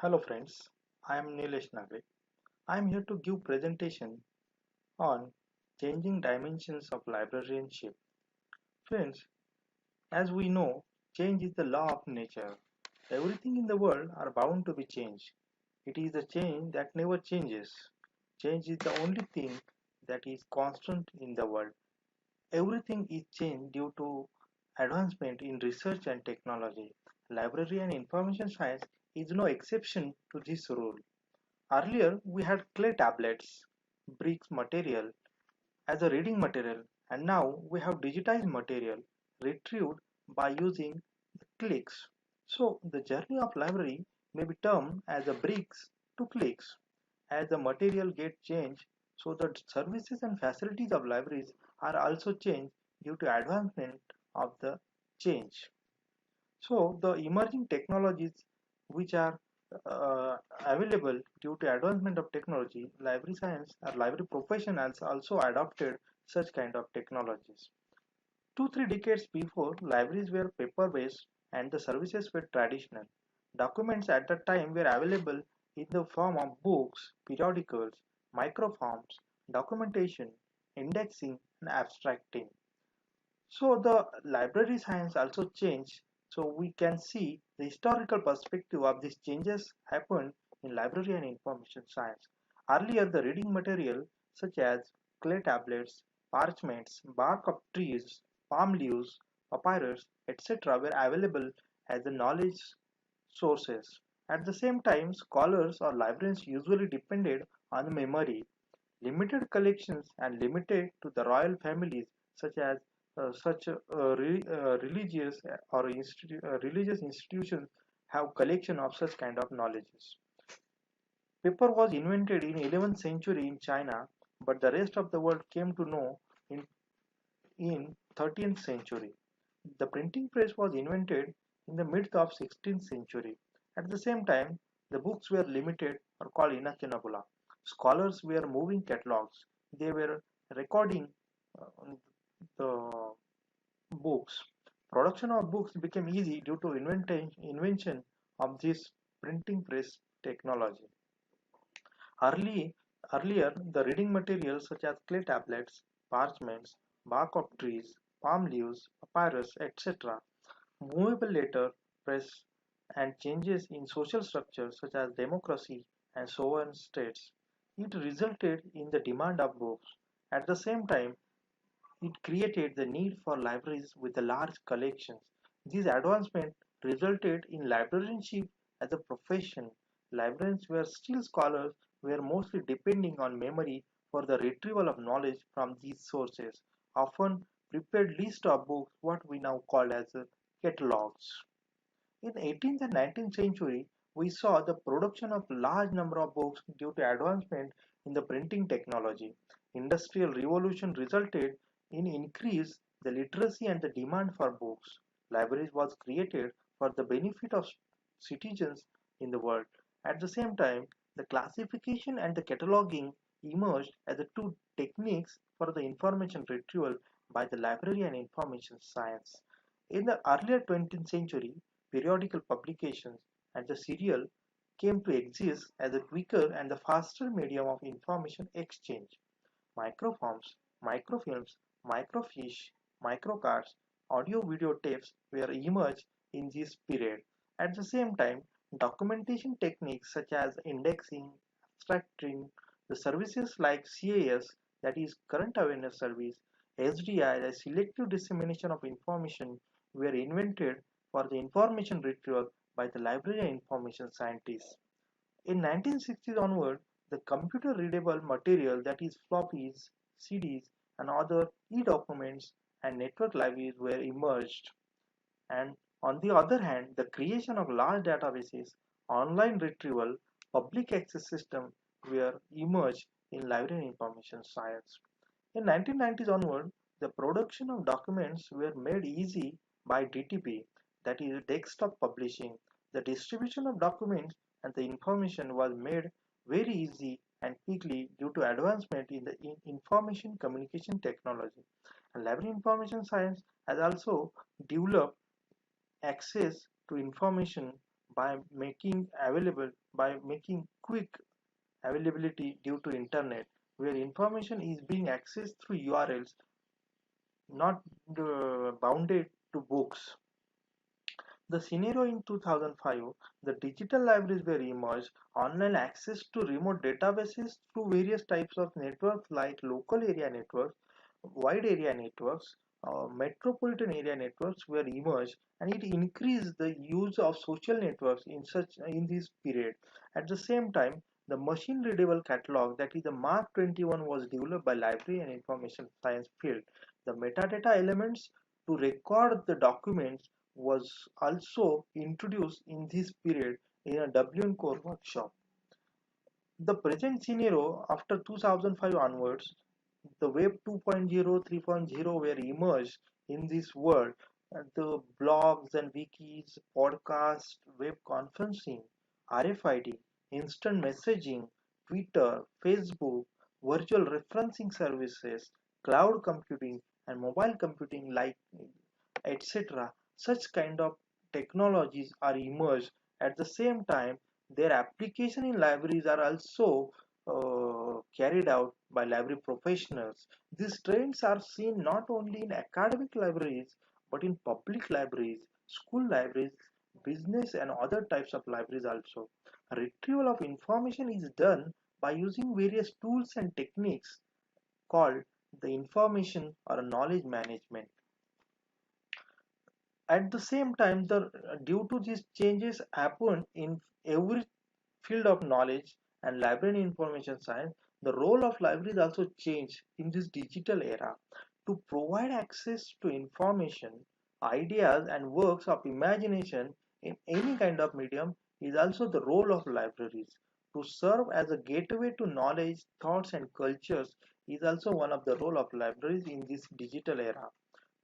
Hello friends, I am Nilesh Nagre. I am here to give presentation on changing dimensions of librarianship. Friends, as we know, change is the law of nature. Everything in the world are bound to be changed. It is the change that never changes. Change is the only thing that is constant in the world. Everything is changed due to advancement in research and technology. Library and information science is no exception to this rule. Earlier, we had clay tablets, bricks material as a reading material, and now we have digitized material retrieved by using the clicks. So, the journey of library may be termed as a bricks to clicks. As the material gets changed, so the services and facilities of libraries are also changed due to advancement of the change. So the emerging technologies which are available due to advancement of technology, library science or library profession has also adopted such kind of technologies. 2-3 decades before, libraries were paper-based and the services were traditional. Documents at that time were available in the form of books, periodicals, microforms, documentation, indexing, and abstracting. So the library science also changed. So we can see the historical perspective of these changes happened in library and information science. Earlier, the reading material such as clay tablets, parchments, bark of trees, palm leaves, papyrus, etc. were available as the knowledge sources. At the same time, scholars or librarians usually depended on memory. Limited collections and limited to the royal families, such as religious or religious institutions have collection of such kind of knowledges. Paper was invented in 11th century in China, but the rest of the world came to know in, in 13th century. The printing press was invented in the mid of 16th century. At the same time, the books were limited or called inakinabula. Scholars were moving catalogs. They were recording uh, the books. Production of books became easy due to invention of this printing press technology. Early, Earlier, the reading materials such as clay tablets, parchments, bark of trees, palm leaves, papyrus, etc. Movable later press and changes in social structures such as democracy and sovereign states. It resulted in the demand of books. At the same time, it created the need for libraries with the large collections. This advancement resulted in librarianship as a profession. Librarians were still scholars were mostly depending on memory for the retrieval of knowledge from these sources, often prepared list of books, what we now call as catalogs. In 18th and 19th century, we saw the production of large number of books due to advancement in the printing technology. Industrial revolution resulted in increase the literacy and the demand for books. Libraries was created for the benefit of citizens in the world. At the same time, the classification and the cataloging emerged as the two techniques for the information retrieval by the library and information science. In the earlier 20th century, periodical publications and the serial came to exist as a quicker and the faster medium of information exchange. Microforms, microfilms, microfiche, microcards, audio-video tapes were emerged in this period. At the same time, documentation techniques such as indexing, abstracting, the services like CAS, that is Current Awareness Service, SDI, the Selective Dissemination of Information, were invented for the information retrieval by the library and information scientists. In 1960s onward, the computer-readable material that is floppies, CDs, and other e-documents and network libraries were emerged. And on the other hand, the creation of large databases, online retrieval, public access system were emerged in library and information science. In 1990s onward, the production of documents were made easy by DTP, that is desktop publishing. The distribution of documents and the information was made very easy and quickly due to advancement in the information communication technology. And library information science has also developed access to information by making quick availability due to internet, where information is being accessed through URLs, not bounded to books. The scenario in 2005, the digital libraries were emerged, online access to remote databases through various types of networks like local area networks, wide area networks, metropolitan area networks were emerged, and it increased the use of social networks in this period. At the same time, the machine readable catalog, that is the Mark 21, was developed by library and information science field. The metadata elements to record the documents was also introduced in this period in a WN Core workshop. The present scenario after 2005 onwards, the Web 2.0, 3.0 were emerged in this world. The blogs and wikis, podcasts, web conferencing, RFID, instant messaging, Twitter, Facebook, virtual referencing services, cloud computing, and mobile computing like etc. Such kind of technologies are emerged. At the same time, their application in libraries are also carried out by library professionals. These trends are seen not only in academic libraries but in public libraries, school libraries, business, and other types of libraries also. Retrieval of information is done by using various tools and techniques called the information or knowledge management. At the same time, due to these changes happen in every field of knowledge and library and information science, the role of libraries also changed in this digital era. To provide access to information, ideas, and works of imagination in any kind of medium is also the role of libraries. To serve as a gateway to knowledge, thoughts, and cultures is also one of the role of libraries in this digital era.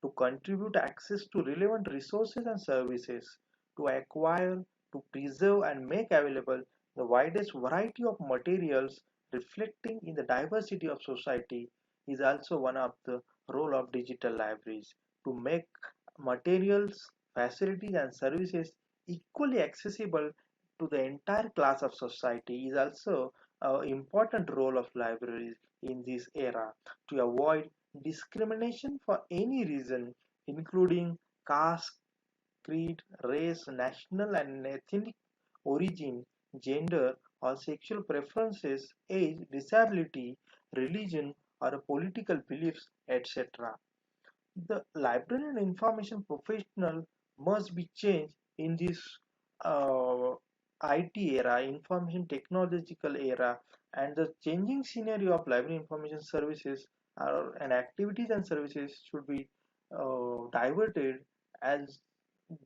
To contribute access to relevant resources and services, to acquire, to preserve, and make available the widest variety of materials reflecting in the diversity of society is also one of the role of digital libraries. To make materials, facilities, and services equally accessible to the entire class of society is also an important role of libraries in this era. To avoid discrimination for any reason, including caste, creed, race, national and ethnic origin, gender or sexual preferences, age, disability, religion, or political beliefs, etc. The library and information professional must be changed in this uh, IT era, information technological era, and the changing scenario of library information services and activities and services should be diverted as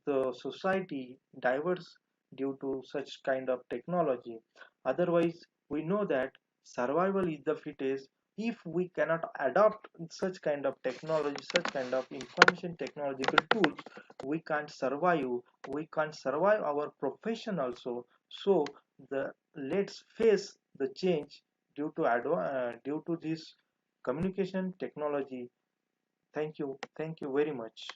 the society diverts due to such kind of technology. Otherwise, we know that survival is the fittest. If we cannot adopt such kind of technology, such kind of information technological tools, we can't survive. We can't survive our profession also. So the let's face the change due to this communication technology. Thank you very much.